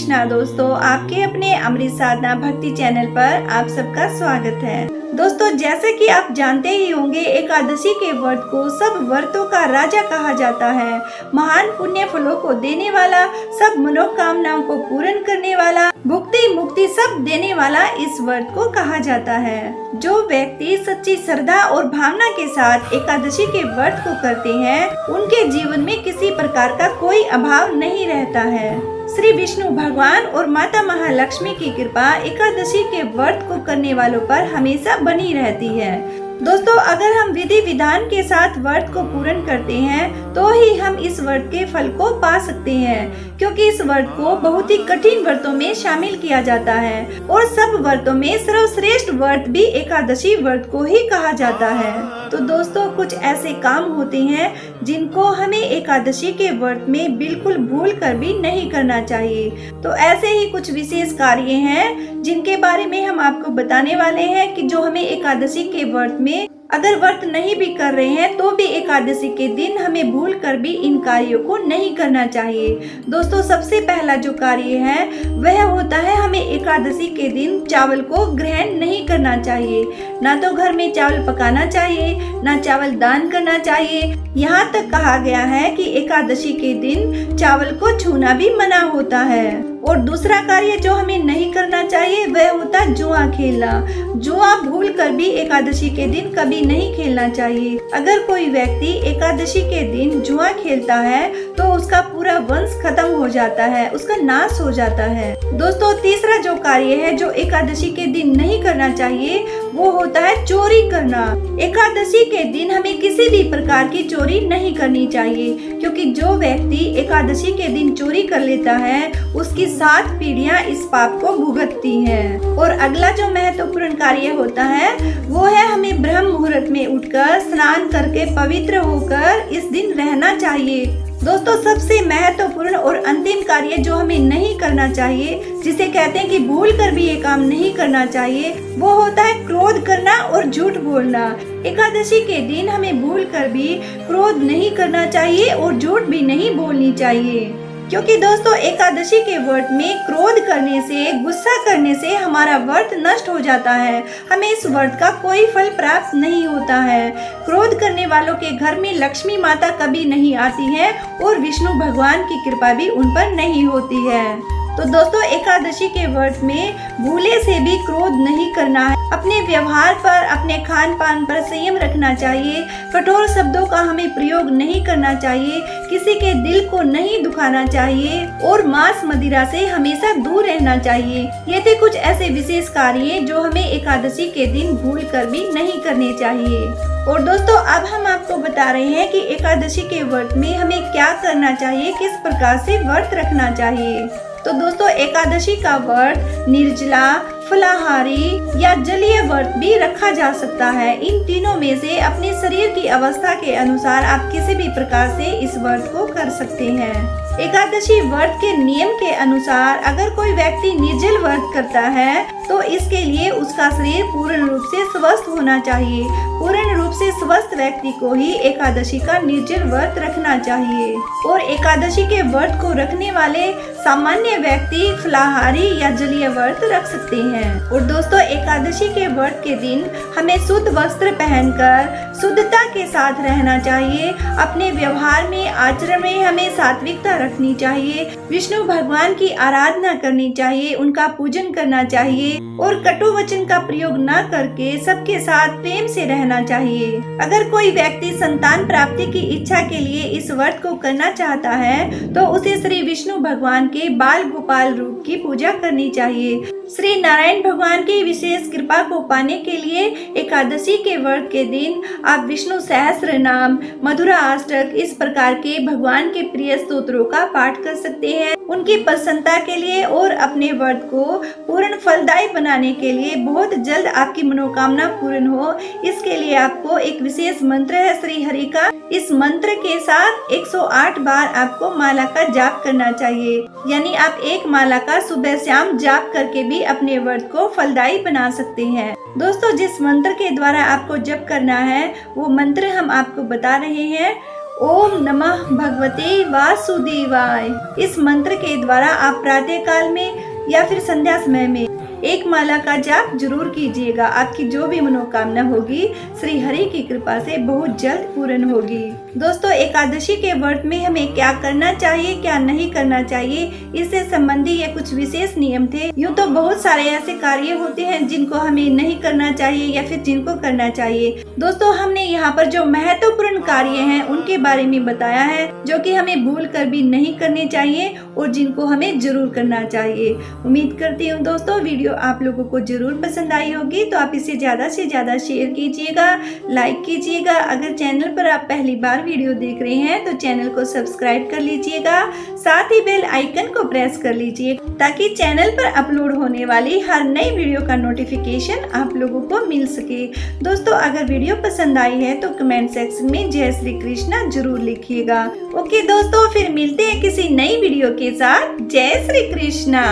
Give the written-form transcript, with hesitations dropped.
कृष्णा दोस्तों, आपके अपने अमृत साधना भक्ति चैनल पर आप सबका स्वागत है। दोस्तों, जैसे कि आप जानते ही होंगे, एकादशी के व्रत को सब व्रतों का राजा कहा जाता है। महान पुण्य फलों को देने वाला, सब मनोकामनाओं को पूर्ण करने वाला, भुक्ति मुक्ति सब देने वाला इस व्रत को कहा जाता है। जो व्यक्ति सच्ची श्रद्धा और भावना के साथ एकादशी के व्रत को करते हैं, उनके जीवन में किसी प्रकार का कोई अभाव नहीं रहता है। श्री विष्णु भगवान और माता महालक्ष्मी की कृपा एकादशी के व्रत को करने वालों पर हमेशा बनी रहती है। दोस्तों, अगर हम विधि विधान के साथ व्रत को पूर्ण करते हैं तो ही हम इस व्रत के फल को पा सकते हैं, क्योंकि इस व्रत को बहुत ही कठिन व्रतों में शामिल किया जाता है और सब व्रतों में सर्वश्रेष्ठ व्रत भी एकादशी व्रत को ही कहा जाता है। तो दोस्तों, कुछ ऐसे काम होते हैं जिनको हमें एकादशी के व्रत में बिल्कुल भूल कर भी नहीं करना चाहिए। तो ऐसे ही कुछ विशेष कार्य हैं जिनके बारे में हम आपको बताने वाले हैं कि जो हमें एकादशी के व्रत में अगर व्रत नहीं भी कर रहे हैं तो भी एकादशी के दिन हमें भूल कर भी इन कार्यों को नहीं करना चाहिए। दोस्तों, सबसे पहला जो कार्य है वह होता है, हमें एकादशी के दिन चावल को ग्रहण नहीं करना चाहिए। ना तो घर में चावल पकाना चाहिए, ना चावल दान करना चाहिए। यहाँ तक कहा गया है कि एकादशी के दिन चावल को छूना भी मना होता है। और दूसरा कार्य जो हमें नहीं करना चाहिए वह होता है जुआ खेलना। जुआ भूल कर भी एकादशी के दिन कभी नहीं खेलना चाहिए। अगर कोई व्यक्ति एकादशी के दिन जुआ खेलता है तो उसका पूरा वंश खत्म हो जाता है, उसका नाश हो जाता है। दोस्तों, तीसरा जो कार्य है जो एकादशी के दिन नहीं करना चाहिए वो होता है चोरी करना। एकादशी के दिन हमें किसी भी प्रकार की चोरी नहीं करनी चाहिए, क्योंकि जो व्यक्ति एकादशी के दिन चोरी कर लेता है उसकी 7 पीढ़ियां इस पाप को भुगतती हैं। और अगला जो महत्वपूर्ण कार्य होता है वो है, हमें ब्रह्म मुहूर्त में उठकर स्नान करके पवित्र होकर इस दिन रहना चाहिए। दोस्तों, सबसे महत्वपूर्ण और अंतिम कार्य जो हमें नहीं करना चाहिए, जिसे कहते हैं कि भूल कर भी ये काम नहीं करना चाहिए, वो होता है क्रोध करना और झूठ बोलना। एकादशी के दिन हमें भूल कर भी क्रोध नहीं करना चाहिए और झूठ भी नहीं बोलनी चाहिए, क्योंकि दोस्तों एकादशी के व्रत में क्रोध करने से, गुस्सा करने से हमारा व्रत नष्ट हो जाता है। हमें इस व्रत का कोई फल प्राप्त नहीं होता है। क्रोध करने वालों के घर में लक्ष्मी माता कभी नहीं आती है और विष्णु भगवान की कृपा भी उन पर नहीं होती है। तो दोस्तों, एकादशी के व्रत में भूले से भी क्रोध नहीं करना है। अपने व्यवहार पर, अपने खान पान पर संयम रखना चाहिए। कठोर शब्दों का हमें प्रयोग नहीं करना चाहिए, किसी के दिल को नहीं दुखाना चाहिए और मांस मदिरा से हमेशा दूर रहना चाहिए। ये थे कुछ ऐसे विशेष कार्य जो हमें एकादशी के दिन भूल कर भी नहीं करने चाहिए। और दोस्तों, अब हम आपको बता रहे हैं कि एकादशी के व्रत में हमें क्या करना चाहिए, किस प्रकार से व्रत रखना चाहिए। तो दोस्तों, एकादशी का व्रत निर्जला, फलाहारी या जलीय व्रत भी रखा जा सकता है। इन तीनों में से अपने शरीर की अवस्था के अनुसार आप किसी भी प्रकार से इस व्रत को कर सकते हैं। एकादशी व्रत के नियम के अनुसार अगर कोई व्यक्ति निर्जल व्रत करता है तो इसके लिए उसका शरीर पूर्ण रूप से स्वस्थ होना चाहिए। पूर्ण रूप से स्वस्थ व्यक्ति को ही एकादशी का निर्जल व्रत रखना चाहिए। और एकादशी के व्रत को रखने वाले सामान्य व्यक्ति फलाहारी या जलीय व्रत रख सकते हैं। और दोस्तों, एकादशी के व्रत के दिन हमें शुद्ध वस्त्र पहनकर शुद्धता के साथ रहना चाहिए। अपने व्यवहार में, आचरण में हमें सात्विकता रखनी चाहिए। विष्णु भगवान की आराधना करनी चाहिए, उनका पूजन करना चाहिए और कटु वचन का प्रयोग न करके सबके साथ प्रेम से रहना चाहिए। अगर कोई व्यक्ति संतान प्राप्ति की इच्छा के लिए इस व्रत को करना चाहता है तो उसे श्री विष्णु भगवान के बाल गोपाल रूप की पूजा करनी चाहिए। श्री नारायण भगवान की विशेष कृपा को पाने के लिए एकादशी के व्रत के दिन आप विष्णु सहस्त्र नाम, मधुरा अष्टक, इस प्रकार के भगवान के प्रिय स्तोत्रों का पाठ कर सकते हैं। उनकी प्रसन्नता के लिए और अपने व्रत को पूर्ण फलदायी बनाने के लिए, बहुत जल्द आपकी मनोकामना पूर्ण हो, इसके लिए आपको एक विशेष मंत्र है श्री हरि का। इस मंत्र के साथ 108 बार आपको माला का जाप करना चाहिए। यानी आप एक माला का सुबह शाम जाप करके भी अपने व्रत को फलदायी बना सकते हैं। दोस्तों, जिस मंत्र के द्वारा आपको जप करना है वो मंत्र हम आपको बता रहे हैं। ओम नमः भगवते वासुदेवाय। इस मंत्र के द्वारा आप प्रातः काल में या फिर संध्या समय में एक माला का जाप जरूर कीजिएगा। आपकी जो भी मनोकामना होगी श्री हरि की कृपा से बहुत जल्द पूर्ण होगी। दोस्तों, एकादशी के व्रत में हमें क्या करना चाहिए, क्या नहीं करना चाहिए, इससे संबंधी ये कुछ विशेष नियम थे। यूँ तो बहुत सारे ऐसे कार्य होते हैं जिनको हमें नहीं करना चाहिए या फिर जिनको करना चाहिए। दोस्तों, हमने यहाँ पर जो महत्वपूर्ण कार्य हैं उनके बारे में बताया है, जो कि हमें भूल कर भी नहीं करने चाहिए और जिनको हमें जरूर करना चाहिए। उम्मीद करती हूँ दोस्तों वीडियो आप लोगों को जरूर पसंद आई होगी, तो आप इसे ज्यादा से ज्यादा शेयर कीजिएगा, लाइक कीजिएगा। अगर चैनल पर आप पहली बार वीडियो देख रहे हैं तो चैनल को सब्सक्राइब कर लीजिएगा, साथ ही बेल आइकन को प्रेस कर लीजिए ताकि चैनल पर अपलोड होने वाली हर नई वीडियो का नोटिफिकेशन आप लोगों को मिल सके। दोस्तों, अगर वीडियो पसंद आई है तो कमेंट सेक्शन में जय श्री कृष्णा जरूर लिखिएगा। ओके दोस्तों, फिर मिलते हैं किसी नई वीडियो के साथ। जय श्री कृष्णा।